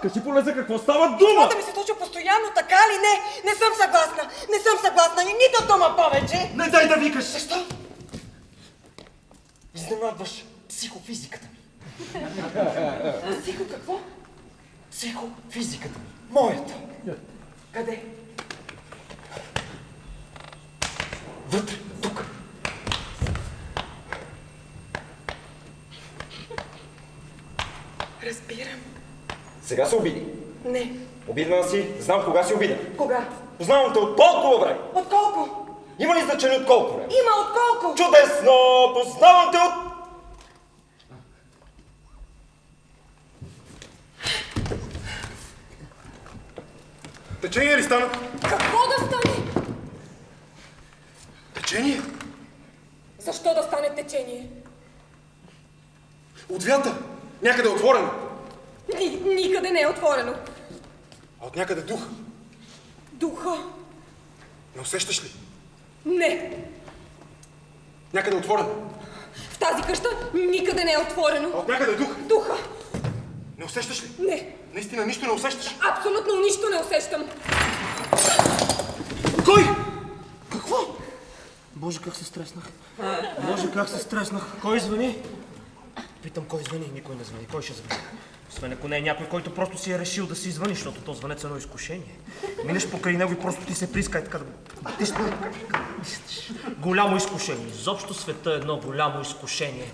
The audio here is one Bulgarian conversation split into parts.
Кажи поне за какво става дума! Това да ми се случва постоянно, така ли? Не съм съгласна. Не съм съгласна. И нито дума повече. Не дай да викаш! Защо? Изненадваш психофизиката ми. Психо какво? Психофизиката ми. Моята. Къде? Вътре, тук. Разбирам. Сега се обиди. Не. Обидна си, знам кога си обиден. Кога? Познавам те от толкова време. От колко? Има ли значение от колко време? Има от колко? Чудесно! Познавам те от... Течение ли стана? Какво да стане? Течение? Защо да стане течение? От вята. Някъде отворено. Никъде не е отворено. А от някъде дух. Духа? Не усещаш ли? Не. Някъде отворено. В тази къща никъде не е отворено. А от някъде дух. Духа? Не усещаш ли? Не. Наистина нищо не усещаш? Абсолютно нищо не усещам. Кой? Какво? Боже, как се стреснах. Боже, как се стреснах. Кой звъни? Питам, кой звъни? Никой не звъни. Кой ще звъни? Освен ако не е някой, който просто си е решил да си звъни, защото то звънец е едно изкушение. Минеш покрай него и просто ти се приска и така да го... Голямо изкушение. Изобщо света е едно голямо изкушение.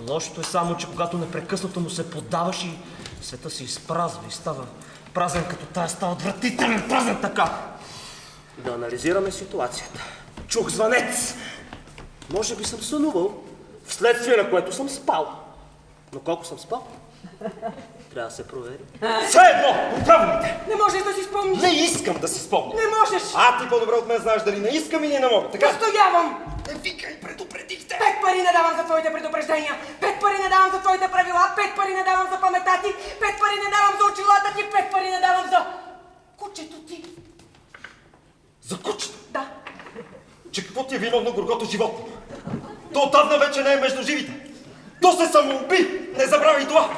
Лошото е само, че когато непрекъснато му се поддаваш и света се изпразва и става празен като тая, става отвратителен празен така. Да анализираме ситуацията. Чух звънец. Може би съм сънувал, вследствие на което съм спал. Но колко съм спал? Трябва да се провери. Все едно, отправените! Не можеш да си спомниш. Не искам да си спомня. Не можеш. А ти по-добре от мен знаеш дали не искам или не мога, така? Настоявам. Не викай, предупредихте! 5 пари не давам за твоите предупреждения. 5 пари не давам за твоите правила. 5 пари не давам за паметта ти. 5 пари не давам за очилата ти. 5 пари не давам за кучето ти. За кучето? Да. Че какво ти е виновно горкото животно? То отдавна вече не е между живите. То се самоуби! Не забравяй това!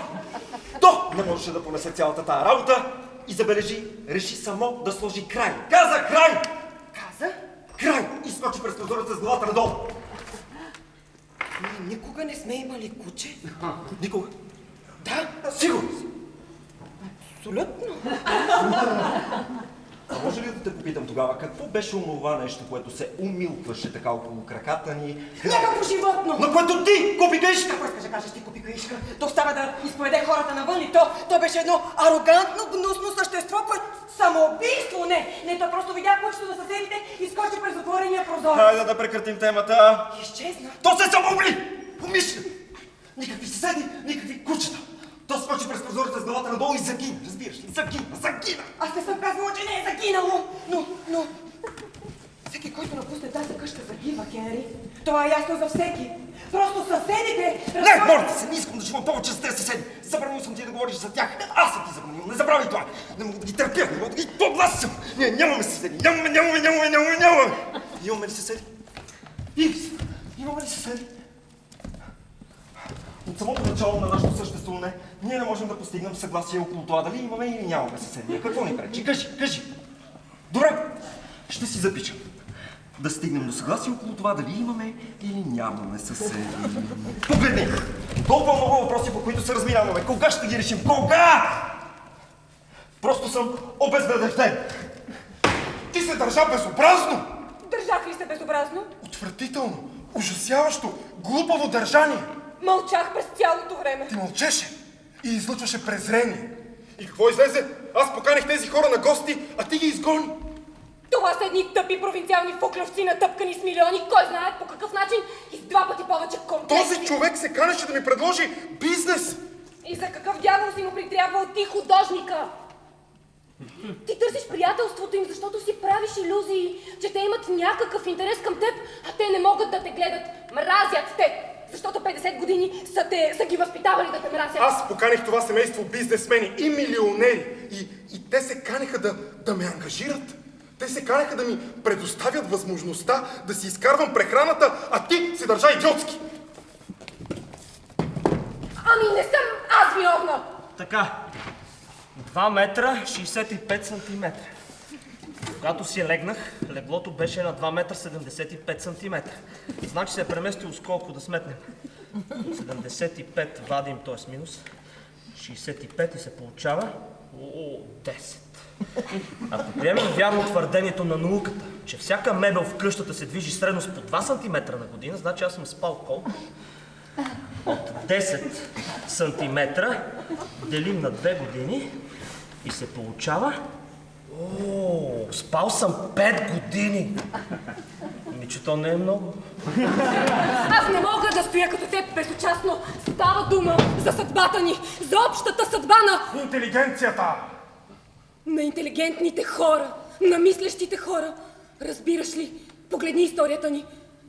То не можеше да понесе цялата тая работа и забележи, реши само да сложи край. Каза край! Каза? Край! И скочи през прозореца с главата надолу. Ние никога не сме имали куче. Никога? Да. Сигурно. Абсолютно. А може ли да те попитам тогава, какво беше онова нещо, което се умилкваше така около краката ни? Някакво животно. На което ти купи каишка! Какво искаш да кажеш, ти купи каишка? То става да изповеде хората навън и то беше едно арогантно, гнусно същество, което самоубийство не, то просто видя кучето на съседите и скочи през отворения прозорец. Хайде да прекратим темата. Изчезна. То се самоуби! Умишлено! Никакви съседи, никакви кучета. То скочи през прозореца с главата надолу и загина, разбираш ли? Загина! Аз не съм казвала, че не е загинало, но... Всеки, който напусне тази къща, загива, Хенри. Това е ясно за всеки. Просто съседите... Не, моля те се, не искам да чувам повече за тези съседи. Забранил съм ти да говориш за тях. Аз съм ти забранил, не забравяй това. Не мога да ги търпя, не мога да ги подгласям. Ние нямаме съседи, нямаме. Имаме ли съседи? Имаме ли съседи? От самото начало на нашето съществуване ние не можем да постигнем съгласие около това дали имаме или нямаме съседи. Какво ни пречи? Кажи. Добре, ще си запишем. Да стигнем до съгласие около това дали имаме или нямаме съседи. Погледни! Толкова много въпроси, по които се разминаваме. Кога ще ги решим? Кога? Просто съм обезнадежден. Ти се държа безобразно! Държах ли се безобразно? Отвратително, ужасяващо, глупаво държание. Мълчах през цялото време. Ти мълчеше и излъчваше презрение. И какво излезе? Аз поканих тези хора на гости, а ти ги изгони. Това Това са едни тъпи провинциални фуклевци, натъпкани с милиони, кой знае по какъв начин и с 2 пъти повече комплекси. Този човек се канеше да ми предложи бизнес! И за какъв дявол си му притрябвал ти, художника? Ти търсиш приятелството им, защото си правиш илюзии, че те имат някакъв интерес към теб, а те не могат да те гледат. Мразят те, защото 50 години са ги възпитавали да те мразят. Аз поканих това семейство бизнесмени и милионери и те се канеха да ме ангажират. Те се канеха да ми предоставят възможността да си изкарвам прехраната, а ти се държа идиотски. Ами не съм аз виновна! Така, 2 метра 65 сантиметра. Когато си легнах, леглото беше на 2 метра 75 сантиметра. Значи се е преместило с колко да сметнем. 75 вадим, т.е. минус. 65 и се получава 10. Ако приемем вярно твърдението на науката, че всяка мебел в къщата се движи средно с по 2 см на година, значи аз съм спал колко? От 10 сантиметра делим на 2 години и се получава... спал съм 5 години. Че то не е много. Аз не мога да стоя като теб безучастно. Става дума за съдбата ни, за общата съдба на... Интелигенцията! На интелигентните хора, на мислещите хора. Разбираш ли? Погледни историята ни.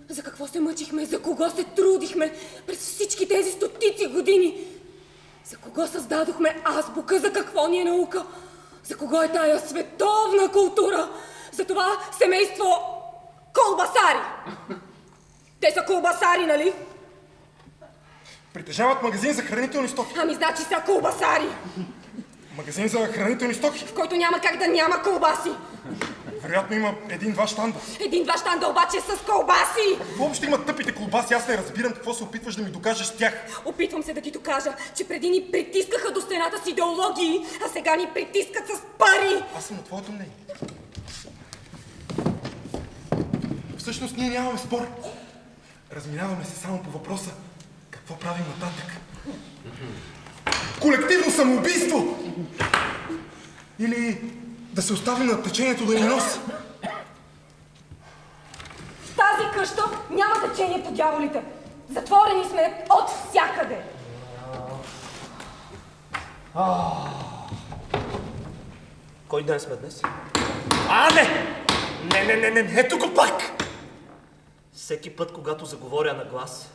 За какво се мъчихме, за кого се трудихме през всички тези стотици години. За кого създадохме азбука, за какво ни е наука. За кого е тая световна култура. За това семейство колбасари. Те са колбасари, нали? Притежават магазин за хранителни стоки. Ами значи са колбасари. Магазин за хранителни стоки? В който няма как да няма колбаси. Вероятно има 1-2 щанда. 1-2 щанда обаче с колбаси. Въобще имат тъпите колбаси, аз не разбирам какво се опитваш да ми докажеш с тях. Опитвам се да ти докажа, че преди ни притискаха до стената с идеологии, а сега ни притискат с пари. Аз съм на твоето мнение. Всъщност ние нямаме спор. Разминаваме се само по въпроса какво правим нататък. Колективно самоубийство! Или да се оставим на течението да ни носи? В тази къща няма течение по дяволите. Затворени сме от всякъде. Кой ден сме днес? Не, тук пак! Всеки път, когато заговоря на глас,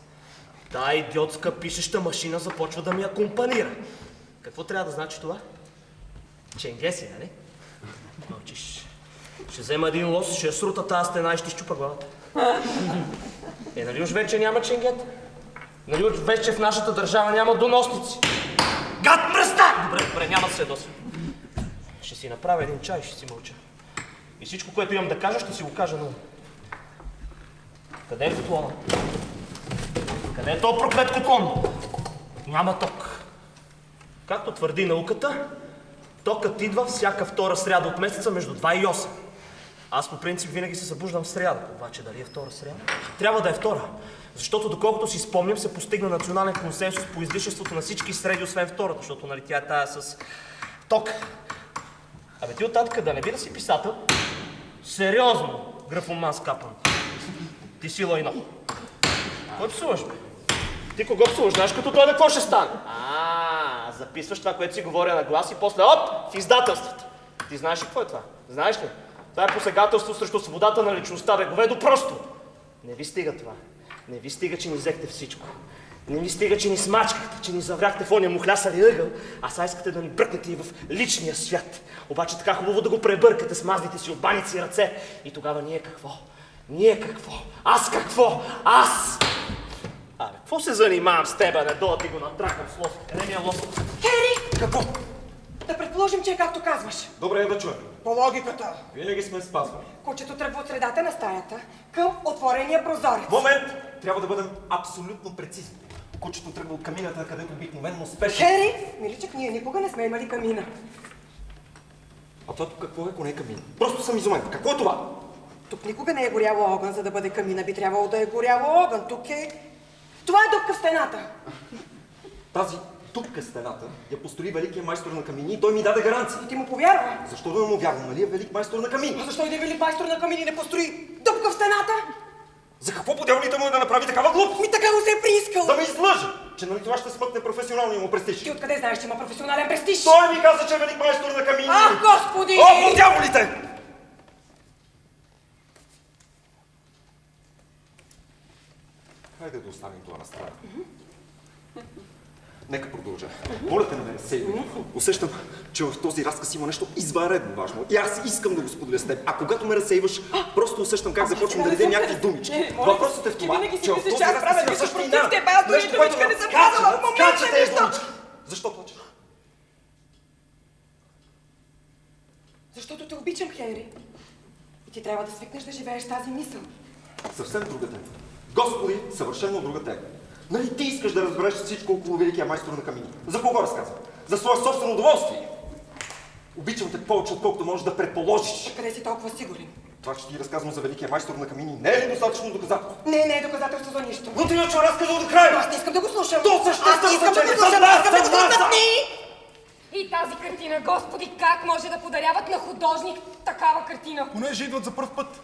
тая идиотска пишеща машина започва да ми акомпанира. Какво трябва да значи това? Ченгеси, нали? Мълчиш. Ще взема един лос, ще срута тази стена и ще изчупа главата. Нали уж вече няма ченгет? Нали уж вече в нашата държава няма доносници? Гад мръсна! Добре, няма да се ядосвам. Ще си направя един чай и ще си мълча. И всичко, което имам да кажа, ще си го кажа на ум. Къде е котлона? Къде е този проклет котлон? Няма ток. Както твърди науката, токът идва всяка втора сряда от месеца между 2 и 8. Аз по принцип винаги се събуждам в сряда, обаче дали е втора сряда? Трябва да е втора, защото доколкото си спомням се постигна национален консенсус по излишеството на всички среди, освен втората, защото нали тя е тая с ток. Абе ти оттатък да не би да си писател? Сериозно, графоман скапан. Ти си лайно. Кой псуваш, бе? Ти кого псуваш? Знаеш като той да какво ще стане? Записваш това, което си говоря на глас и после оп, в издателството. Ти знаеш ли какво е това? Знаеш ли? Това е посегателство срещу свободата на личността, бе, говедо просто. Не ви стига това. Не ви стига, че ни взехте всичко. Не ви стига, че ни смачкахте, че ни завряхте в ония мухлясали ъгъл, а сега искате да ни бръкнете и в личния свят. Обаче така хубаво да го пребъркате с мазните си от баници и ръце. И тогава ние какво? Ние какво? Аз какво? Аз! Абе, какво се занимавам с тебе, не долу ти го натракам с лоса? Къде ми е лоса? Хери! Какво? Да предположим, че е както казваш. Добре, да чуем. По логиката. Винаги сме спазвали. Кучето тръгва от средата на стаята към отворения прозорец. Момент! Трябва да бъдем абсолютно прецизни. Кучето тръгва от камината, където обикновено спешно... Хери! Миличък, ние никога не сме имали камина. А това тук какво е, ако не е камин? Просто съм изумен. Какво е това? Тук никога не е горяло огън, за да бъде камина. Би трябвало да е горяло огън. Тук е... Това е дупка в стената. Тази тук е стената, я построи великият майстор на камини и той ми даде гаранция. И ти му повярва? Защо да не му вярвам, нали е велик майстор на камини? А защо един велик майстор на камини не построи дупка в стената? За какво по дяволите му е да направи такава глупост? Ми така му се е приискал. Да ме излъже! Че нали това ще смъкне професионалния му престиж? Ти откъде знаеш, че има професионален престиж? Той ми каза, че е велик майстор на камини! Ах, господи! О, по дяволите! Хайде да оставим това на страна. Нека продължа. Моля те, не ме разсейвай. Усещам, че в този разказ има нещо извънредно важно. И аз искам да го споделя с теб. А когато ме разсейваш, просто усещам как започвам да редя някакви думички. Въпросът е в това, че в този разказ има същина. Нещо, което скача тези думички. Защо плачеш? Защото те обичам, Хенри. И ти трябва да свикнеш да живееш тази мисъл. Съвсем друга тема. Господи, съвършено друга тема. Нали ти искаш да разбереш всичко около великия майстор на камини? За кого разказвам? За свое собствено удоволствие. Обичам те повече, отколкото можеш да предположиш. Къде си толкова сигурен? Това, че ти разказвам за великия майстор на камини, не е ли достатъчно доказателство? Не е доказателство за нищо. Но ти иначе разказал до края! Аз не искам да го слушам. То съществено Аз не искам да го значение. слушам. Аз искам да го слушам. И тази картина, Господи, как може да подаряват на художник такава картина? Понеже идват за пръв път.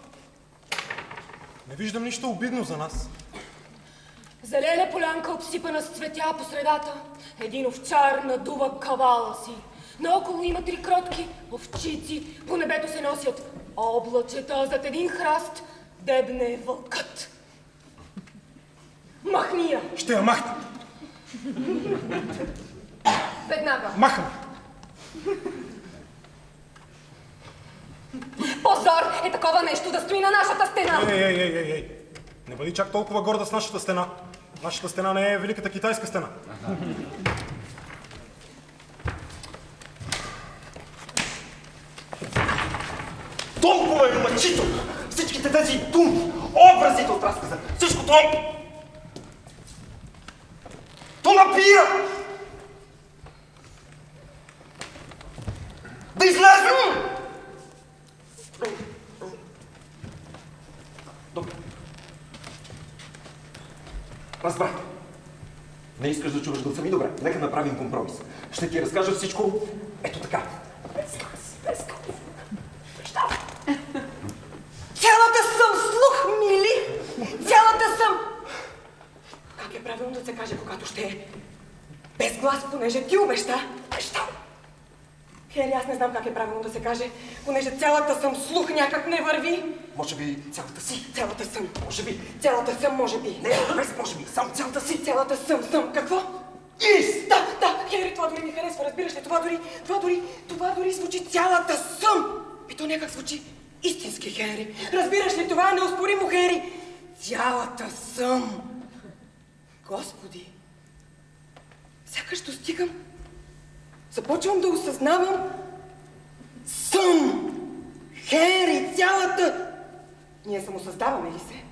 Не виждам нищо обидно за нас. Зелена полянка, обсипана с цветя по средата. Един овчар надува кавала си. Наоколо има 3 кротки овчици. По небето се носят облачета. Зад един храст дебне вълкът. Махни я! Ще я махна. Веднага. Махам. Позор е такова нещо да стои на нашата стена! Ей. Не бъди чак толкова горда с нашата стена. Нашата стена не е великата китайска стена. Толкова е мъчително! Всичките тези думи, образите от разказа, всичко това... То напира! Да излезем! Добре. Разбрах. Не искаш да чуваш гласа ми? Добре, нека направим компромис. Ще ти разкажа всичко ето така. Без глас. Цялата съм слух, мили! Цялата съм... Как е правилно да се каже, когато ще е без глас, понеже ти обеща? Хери, аз не знам как е правилно да се каже, понеже цялата съм слух някак не върви. Може би цялата си. Цялата съм. Може би. Цялата съм, може би. Не, без може би. Само цялата си. Цялата съм. Какво? Из! Да, Хери, това дори ми харесва, разбираш ли? Това дори звучи цялата съм. И то някак звучи истински, Хери. Разбираш ли, това е неоспоримо, Хери. Цялата съм. Господи, сякаш достигам. Започвам да осъзнавам. Съм. Хери, цялата... Ние самосъздаваме ли се?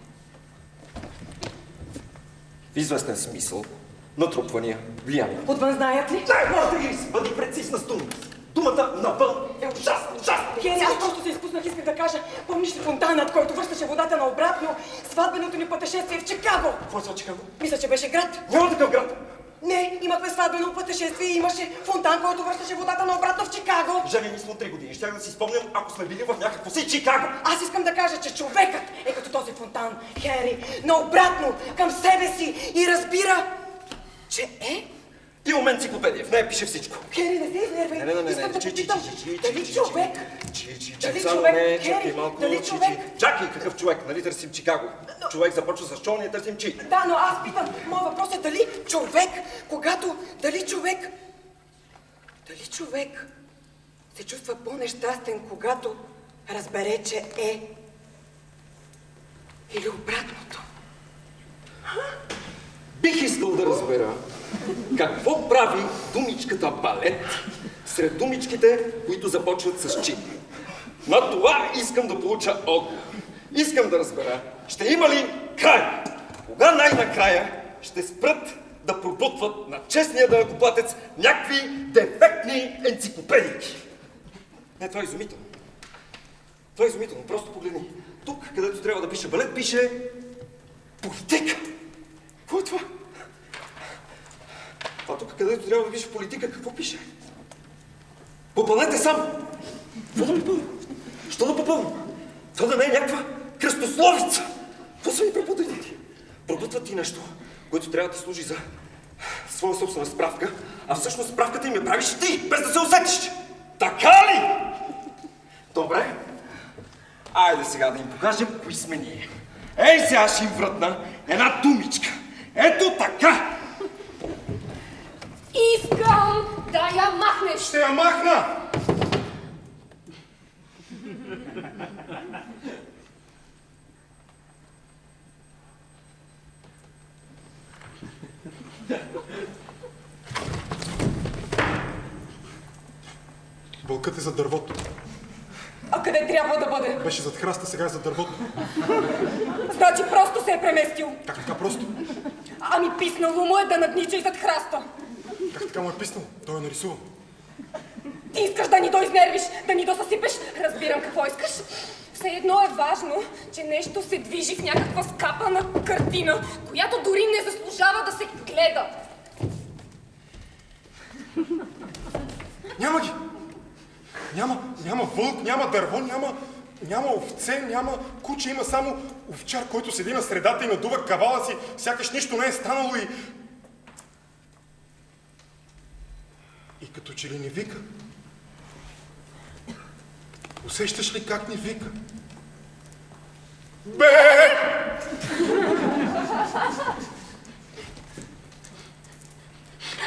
В известен смисъл, натрупвания, влияние. Отвън знаят ли? Дай, моля да ги бъди прецизна с думата. Думата навън е ужасна. Хери, аз просто се изпуснах, исках да кажа. Помниш ли фонтанът, който връщаше водата наобратно? Сватбеното ни пътешествие в Чикаго. Какво е това Чикаго? Мисля, че беше град. Няма такъв град. Не, имахме сватбено пътешествие и имаше фонтан, който връщаше водата наобратно в Чикаго. Женени сме от 3 години. Щях да си спомням, ако сме били в някакво си Чикаго. Аз искам да кажа, че човекът е като този фонтан, Хери, наобратно към себе си и разбира, че е... Има мен енциклопедия, в нея пише всичко. Хери, не се изнервай. Не. Искам да попитам, дали човек... Дали Само човек, не, Хери, чакай малко, дали човек... Чакай, какъв човек, нали търсим Чикаго? Човек започва с чол, ние търсим Чи. Да, но аз питам, моят въпрос е дали човек се чувства по-нещастен, когато разбере, че е, или обратното. Бих искал да разбера какво прави думичката балет сред думичките, които започват с Чи. На това искам да получа отговор. Искам да разбера, ще има ли край? Кога най-накрая ще спрат да пробутват на честния данъкоплатец някакви дефектни енциклопедики? Не, това е изумително. Това е изумително. Просто погледни. Тук, където трябва да пише балет, пише политика. Какво е това? А тук, където трябва да пише политика, какво пише? Попълнете сам! Какво да попълня? Що да попълня? Това да не е някаква кръстословица! Какво са ми преподали ти? Пробутват ти нещо, което трябва да ти служи за своя собствена справка, а всъщност справката им я правиш ти, без да се усетиш! Така ли? Добре. Айде сега да им покажем кои сме ние. Ей, сега ще им вратна една думичка. Ето така! Искам да я махнеш! Ще я махна! Вълкът е за дървото. А къде трябва да бъде? Беше зад храста, сега е за дървото. Значи просто се е преместил. Как така просто? Ами писнало му е да наднича и зад храста. Как така му е писнал? Той е нарисувал. Ти искаш да ни доизнервиш, да ни досъсипеш? Разбирам какво искаш. Все едно е важно, че нещо се движи в някаква скапана картина, която дори не заслужава да се гледа. Няма ги! Няма вълк, няма дърво, няма овце, няма куче, има само овчар, който седи на средата и надува кавала си, сякаш нищо не е станало и като че ли ни вика. Усещаш ли как ни вика? Бе!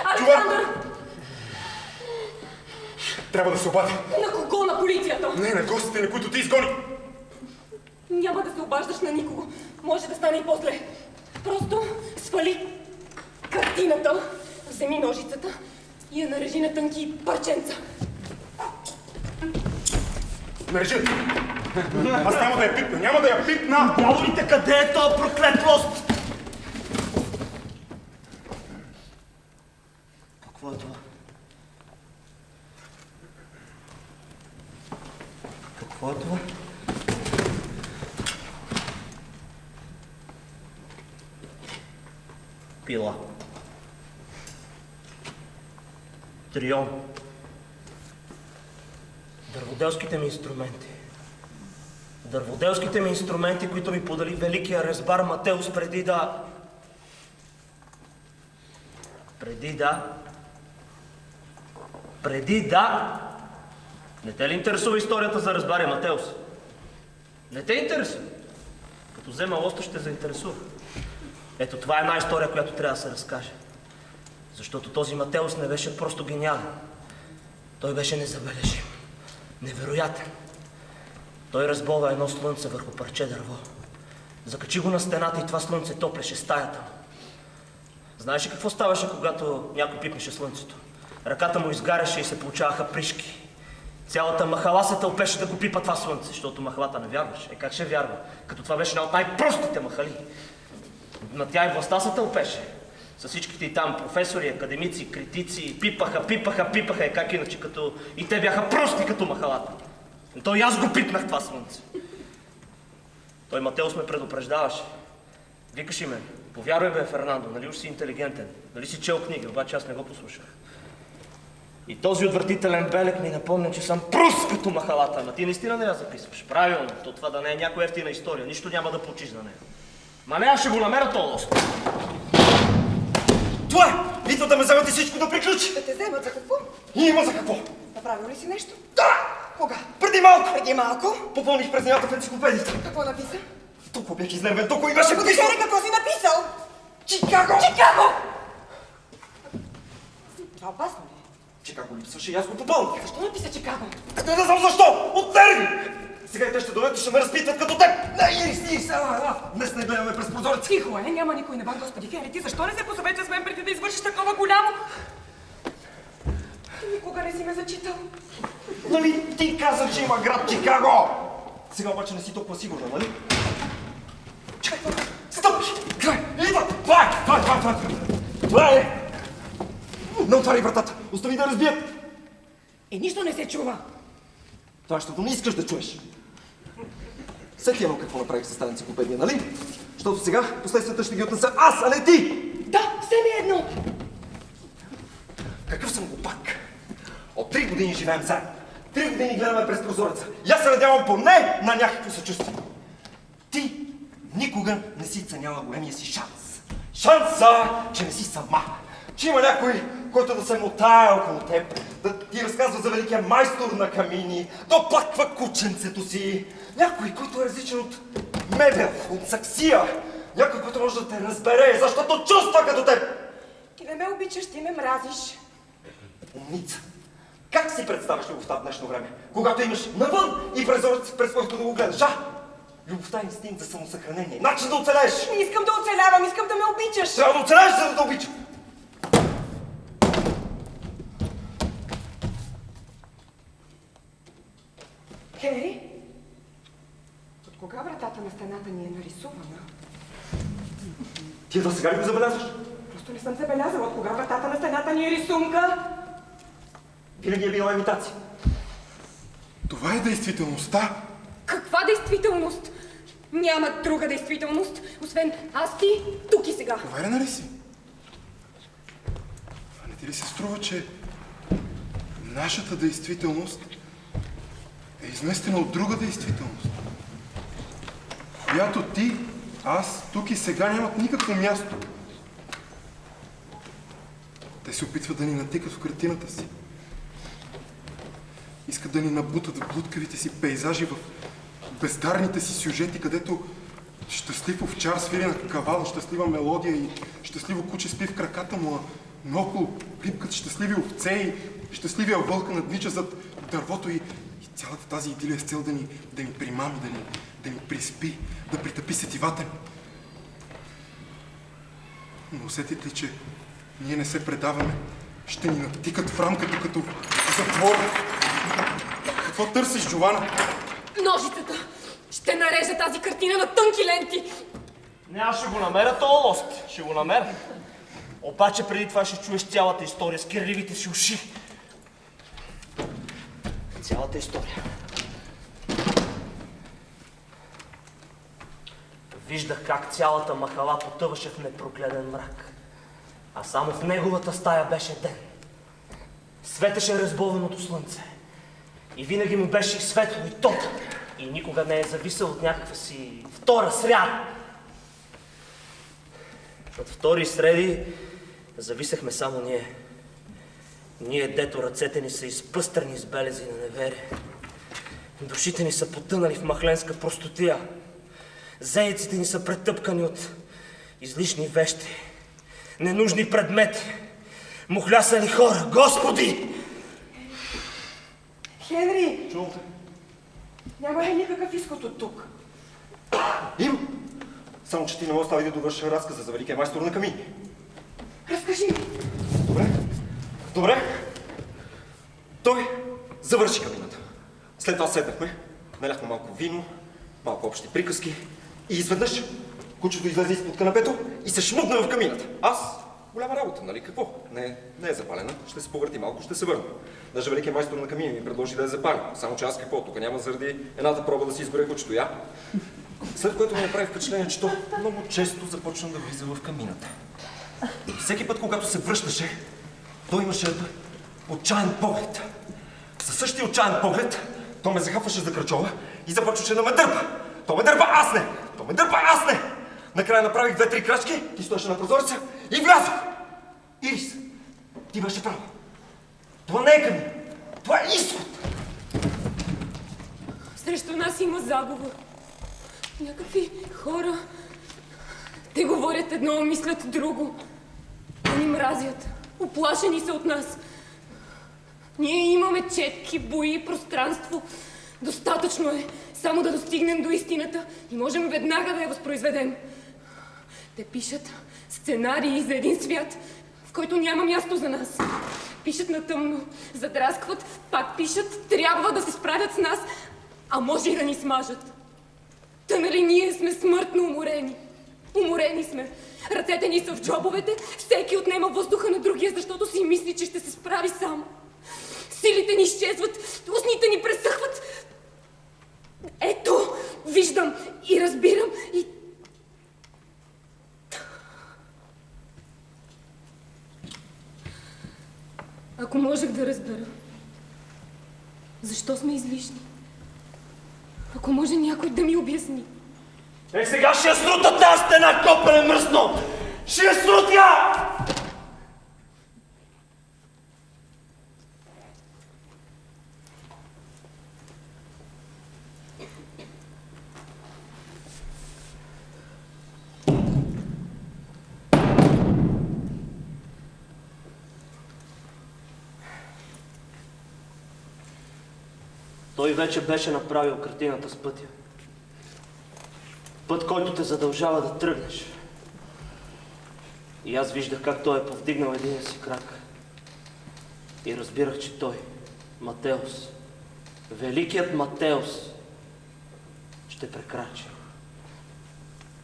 Александър! Трябва да се обадя. На кого? На полицията? Не, на гостите, на които ти изгони. Няма да се обаждаш на никого. Може да стане и по-зле. Просто свали картината, вземи ножицата и я нарежи на тънки парченца. Нарежи! Аз няма да я пипна, няма да я пипна! Дяволите, къде е този проклет лост? Какво е това? Какво е това? Пила. Трион. Дърводелските ми инструменти. Дърводелските ми инструменти, които ми подали великия резбар Матеус преди да... Не те ли интересува историята за резбаря Матеус? Не те интересува? Като взема лоста, ще заинтересува. Ето това е една история, която трябва да се разкаже. Защото този Матеус не беше просто гениален. Той беше незабележим. Невероятен. Той разбова едно слънце върху парче дърво. Закачи го на стената и това слънце топлеше стаята. Знаеш ли какво ставаше, когато някой пипнеше слънцето? Ръката му изгаряше и се получаваха пришки. Цялата махала се тълпеше да го пипа това слънце, защото махалата не вярваше. Как ще вярва? Като това беше една от най-простите махали. На тя и властта се тълпеше. С всичките и там професори, академици, критици, пипаха, и как иначе, като и те бяха прости като махалата. Но той аз го пипнах това слънце. Той Матеус ме предупреждаваше. Викаше ме, повярвай бе, Фернандо, нали уж си интелигентен, нали си чел книги, обаче аз не го послушах. И този отвратителен белег ми напомня, че съм прост като махалата. Ама ти наистина не я записваш. Правилно, то това да не е някоя ефтина история, нищо няма да получиш на нея. Ма не, аз ще го намеря този лост. Това е! Идва да ме вземат и всичко да приключи! Да те вземат за какво? И има за какво? Направил ли си нещо? Да! Кога? Преди малко! Преди малко? Попълних празнината в енциклопедията. Какво написа? Толкова бях изнервен, толкова и беше Ако ти писал! кажа какво си написал? Чикаго! Чикаго! Това опасно ли? Чикаго липсваше и аз го попълних. Защо написа Чикаго? Къде да знам защо? От нерви! Сега и те ще дойдат и ще ме разпитват като теб! Не, Ирис, ела! Днес не гледаме през прозореца. Тихо е, няма никой на бар, господи Хери. Ти защо не се посъветва с мен преди да извършиш такова голямо? Ти никога не си ме зачитал. Нали ти каза, че има град Чикаго? Сега обаче не си толкова сигурна, нали? Чакай! Стъпки! Край! Идва! Това е! Не отваряй вратата! Остави да разбият! Нищо не се чува. Това, защото не искаш да чуеш. Всеки едно какво направих с тази енциклопедия, нали? Защото сега последствията ще ги отнеса аз, а не ти! Да, все ми е едно. 3 години живеем заедно. 3 години гледаме през прозореца. И аз се надявам поне на някакво съчувствие. Ти никога не си ценяла големия си шанс. Шанса, че не си сама. Че има някой, който да се мотае около теб, да ти разказва за великия майстор на камини, да оплаква кученцето си. Някой, който е различен от мебел, от саксия. Някой, който може да те разбере, защото чувства като теб. Ти не ме обичаш, ти ме мразиш. Умница. Как си представяш любовта в днешно време? Когато имаш навън и прозорец, през който да го гледаш, а? Любовта е инстинкт за самосъхранение. Начин да оцелееш. Не искам да оцелявам, искам да ме обичаш. Трябва да оцелееш, за да те обичам. Хенри, от кога вратата на стената ни е нарисувана? Ти до сега ли го забелязваш? Просто не съм забелязала от кога вратата на стената ни е рисунка. Винаги е била имитация. Това е действителността. Каква действителност? Няма друга действителност, освен аз ти, тук и сега. Уверена ли си? А не ти ли се струва, че нашата действителност е изместена от друга действителност, която ти, аз, тук и сега нямат никакво място? Те се опитват да ни натикат в картината си. Искат да ни набутат в блудкавите си пейзажи, в бездарните си сюжети, където щастлив овчар свири на кавал, щастлива мелодия и щастливо куче спи в краката му, а наоколо плипкат щастливи овце и щастливия вълк наднича зад дървото и цялата тази идилия с цел да ни примами, да ни приспи, да притъпи сетивата ни. Но усетите ли, че ние не се предаваме? Ще ни натикат в рамката като затвор. Какво търсиш, Джована? Ножицата! Ще нарежа тази картина на тънки ленти! Не, аз ще го намеря този лост. Ще го намеря. Обаче преди това ще чуеш цялата история с кирливите си уши. Цялата история. Виждах как цялата махала потъваше в непрогледен мрак. А само в неговата стая беше ден. Светеше разбовеното слънце. И винаги му беше светло и топло. И никога не е зависел от някаква си втора сряда. От втори среди зависехме само ние. Ние, дето ръцете ни са изпъстрени с белези на неверие. Душите ни са потънали в махленска простотия. Зениците ни са претъпкани от излишни вещи, ненужни предмети, мухлясани хора. Господи! Хенри, Чувам те. няма ли никакъв изход от тук? Има. Само, че ти не ме остави да довърша разказа за великия майстор на камини. Разкажи ми. Добре. Добре. Той завърши камината. След това седнахме, наляхме малко вино, малко общи приказки и изведнъж кучето излезе изпод канапето и се шмугна в камината. Аз, голяма работа, нали? Какво? Не е запалена. Ще се повърти малко, ще се върна. Даже великият майстор на камини ми предложи да я запалим. Само че аз какво? Тук няма заради едната проба да си изгоре кучето. Я. След което ми направи впечатление, че то много често започна да влиза в камината. Всеки път, когато се връщаше, той имаше отчаян поглед. Със същия отчаян поглед, той ме захапваше за кръчова и започваше да ме дърпа. То ме дърпа, аз не! То ме дърпа, аз не! Накрая направих 2-3 крачки, ти стоеше на прозореца и влязох. Ирис, ти беше права. Това не е камин. Това е изход. Срещу нас има заговор. Някакви хора. Те говорят едно, а мислят друго. Те ни мразят. Оплашени са от нас. Ние имаме четки, бои, пространство. Достатъчно е само да достигнем до истината и можем веднага да я възпроизведем. Те пишат сценарии за един свят, в който няма място за нас. Пишат на тъмно, задраскват, пак пишат, трябва да се справят с нас, а може и да ни смажат. Та нали ние сме смъртно уморени? Уморени сме. Ръцете ни са в джобовете, всеки отнема въздуха на другия, защото си мисли, че ще се справи сам. Силите ни изчезват, устните ни пресъхват. Ето, виждам и разбирам и... Ако можех да разбера, Защо сме излишни? Ако може някой да ми обясни. Сега ще я срута тази стена, копеле мръсно! Ще я срутя! Той вече беше направил картината с пътя. Път, който те задължава да тръгнеш. И аз виждах как той е повдигнал единия си крак. И разбирах, че той, Матеус, великият Матеус, ще прекрачи.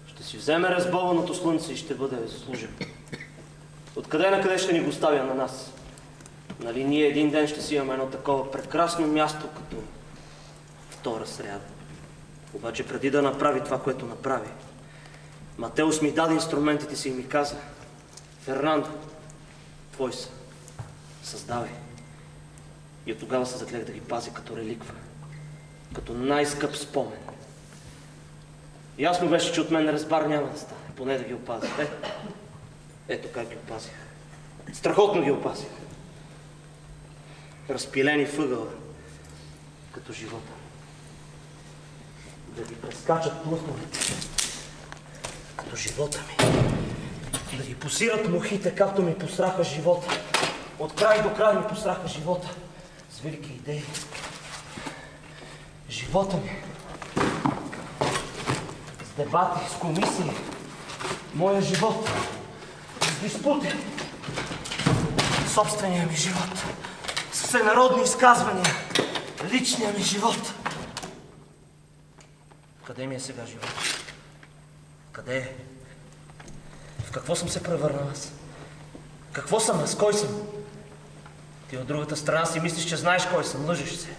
Ще си вземе разбованото слънце и ще бъде заслужен. Откъде на къде ще ни го оставя на нас? Нали ние един ден ще си имаме едно такова прекрасно място, като втора сряда. Обаче преди да направи това, което направи, Матеус ми даде инструментите си и ми каза: Фернандо, твой са, създавай. И от тогава се заклех да ги пази като реликва, като най-скъп спомен. Ясно беше, че от мен разбар няма да стане, поне да ги опазя. Ето как ги опазих. Страхотно ги опазих. Разпилени въгъла, като живота. Да ги прескачат плъховете, като живота ми. Да ги посират мухите, както ми посраха живота. От край до край ми посраха живота. С велики идеи. Живота ми. С дебати, с комисии. Моя живот. С диспути. Собствения ми живот. С всенародни изказвания. Личния ми живот. Къде ми е сега живот? Къде е? В какво съм се превърнал аз? Какво съм аз? Кой съм? Ти от другата страна си мислиш, че знаеш кой съм. Лъжеш се.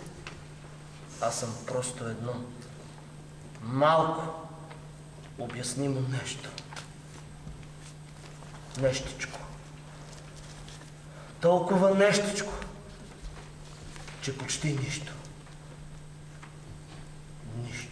Аз съм просто едно малко обяснимо нещо. Нещичко. Толкова нещичко, че почти нищо. Нищо.